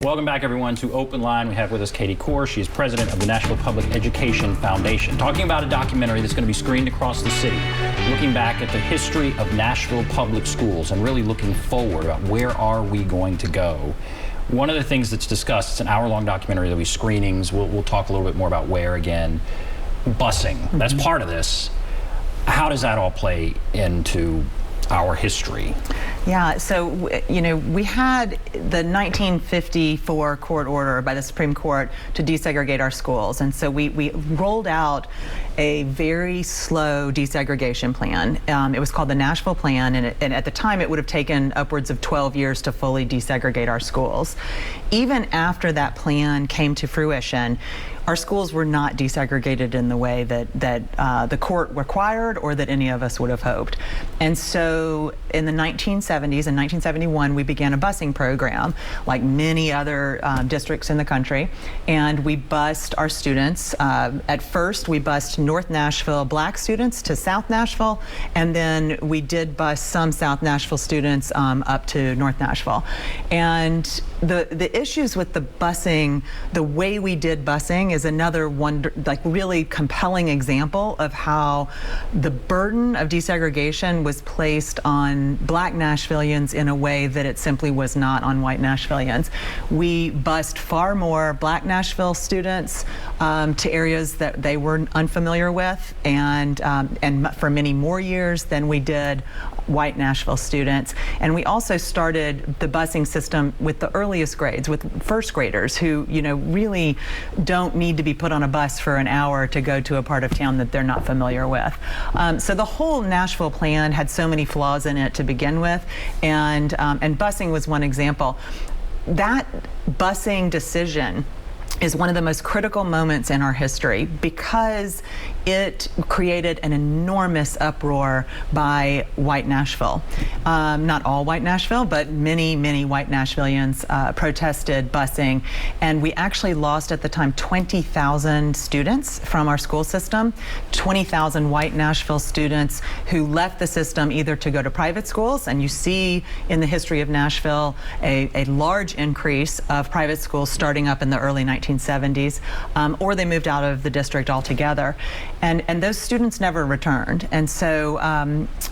Welcome back, everyone, to Open Line. We have with us Katie Cour. She is president of the Nashville Public Education Foundation, talking about a documentary that's going to be screened across the city, looking back at the history of Nashville Public Schools and really looking forward about where are we going to go. One of the things that's discussed, it's an hour-long documentary. There'll be screenings. We'll talk a little bit more about where again. Busing, that's part of this. How does that all play into our history? Yeah, so, you know, we had the 1954 court order by the Supreme Court to desegregate our schools. And so we rolled out a very slow desegregation plan. It was called the Nashville Plan, and at the time it would have taken upwards of 12 years to fully desegregate our schools. Even after that plan came to fruition, our schools were not desegregated in the way that the court required or that any of us would have hoped. And so in the 1970s, in 1971, we began a busing program like many other districts in the country, and we bused our students. At first, we bused North Nashville Black students to South Nashville, and then we did bus some South Nashville students up to North Nashville. And the issues with the busing, the way we did busing, is another really compelling example of how the burden of desegregation was placed on Black Nashvillians in a way that it simply was not on white Nashvillians. We bused far more Black Nashville students to areas that they were unfamiliar with, and for many more years than we did white Nashville students. And we also started the busing system with the earliest grades, with first graders who, you know, really don't need to be put on a bus for an hour to go to a part of town that they're not familiar with. So the whole Nashville plan had so many flaws in it to begin with, and busing was one example. That busing decision is one of the most critical moments in our history because it created an enormous uproar by white Nashville. Not all white Nashville, but many white Nashvillians protested busing, and we actually lost at the time 20,000 students from our school system, 20,000 white Nashville students who left the system either to go to private schools, and you see in the history of Nashville a large increase of private schools starting up in the early 1970s, or they moved out of the district altogether. And those students never returned. And so,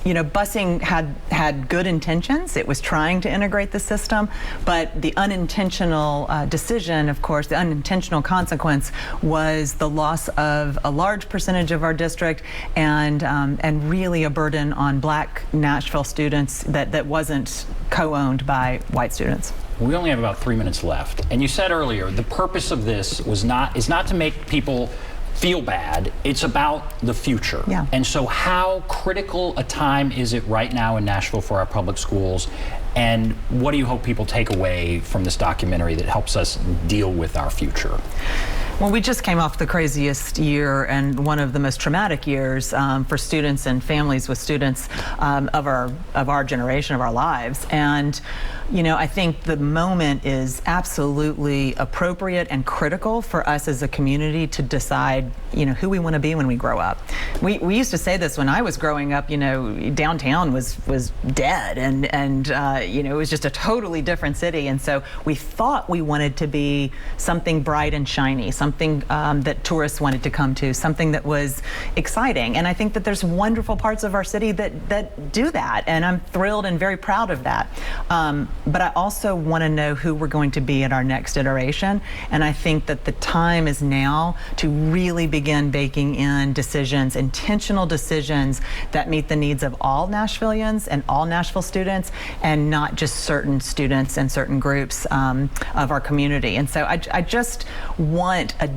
you know, busing had good intentions. It was trying to integrate the system, but the unintentional decision, of course, the unintentional consequence was the loss of a large percentage of our district and really a burden on Black Nashville students that wasn't co-owned by white students. We only have about 3 minutes left. And you said earlier, the purpose of this is not to make people feel bad. It's about the future. Yeah. And so how critical a time is it right now in Nashville for our public schools? And what do you hope people take away from this documentary that helps us deal with our future? Well, we just came off the craziest year and one of the most traumatic years for students and families with students of our generation, of our lives. And, you know, I think the moment is absolutely appropriate and critical for us as a community to decide, you know, who we want to be when we grow up. We used to say this when I was growing up, you know, downtown was dead and you know, it was just a totally different city. And so we thought we wanted to be something bright and shiny, something that tourists wanted to come to, something that was exciting. And I think that there's wonderful parts of our city that do that, and I'm thrilled and very proud of that. But I also want to know who we're going to be at our next iteration, and I think that the time is now to really begin baking in decisions, intentional decisions that meet the needs of all Nashvillians and all Nashville students, and not just certain students and certain groups of our community. And so I just want a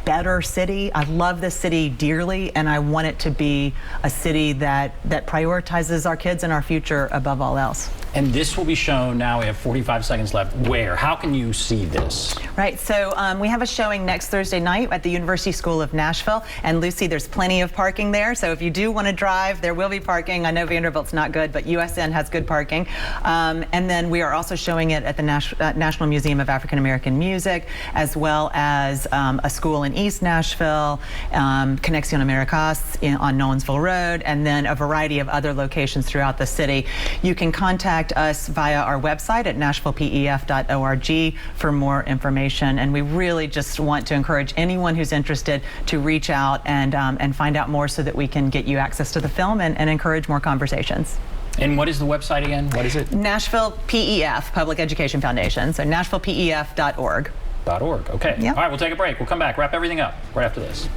better city. I love this city dearly, and I want it to be a city that prioritizes our kids and our future above all else. And this will be shown now. We have 45 seconds left. Where? How can you see this? Right. So we have a showing next Thursday night at the University School of Nashville. And Lucy, there's plenty of parking there. So if you do want to drive, there will be parking. I know Vanderbilt's not good, but USN has good parking. And then we are also showing it at the National Museum of African American Music, as well as a school in East Nashville, Conexión Americas on Nolensville Road, and then a variety of other locations throughout the city. You can contact contact us via our website at nashvillepef.org for more information. And we really just want to encourage anyone who's interested to reach out and find out more so that we can get you access to the film and encourage more conversations. And what is the website again? What is it? Nashville PEF, Public Education Foundation. So nashvillepef.org. .org. Okay. Yep. All right, we'll take a break. We'll come back, wrap everything up right after this.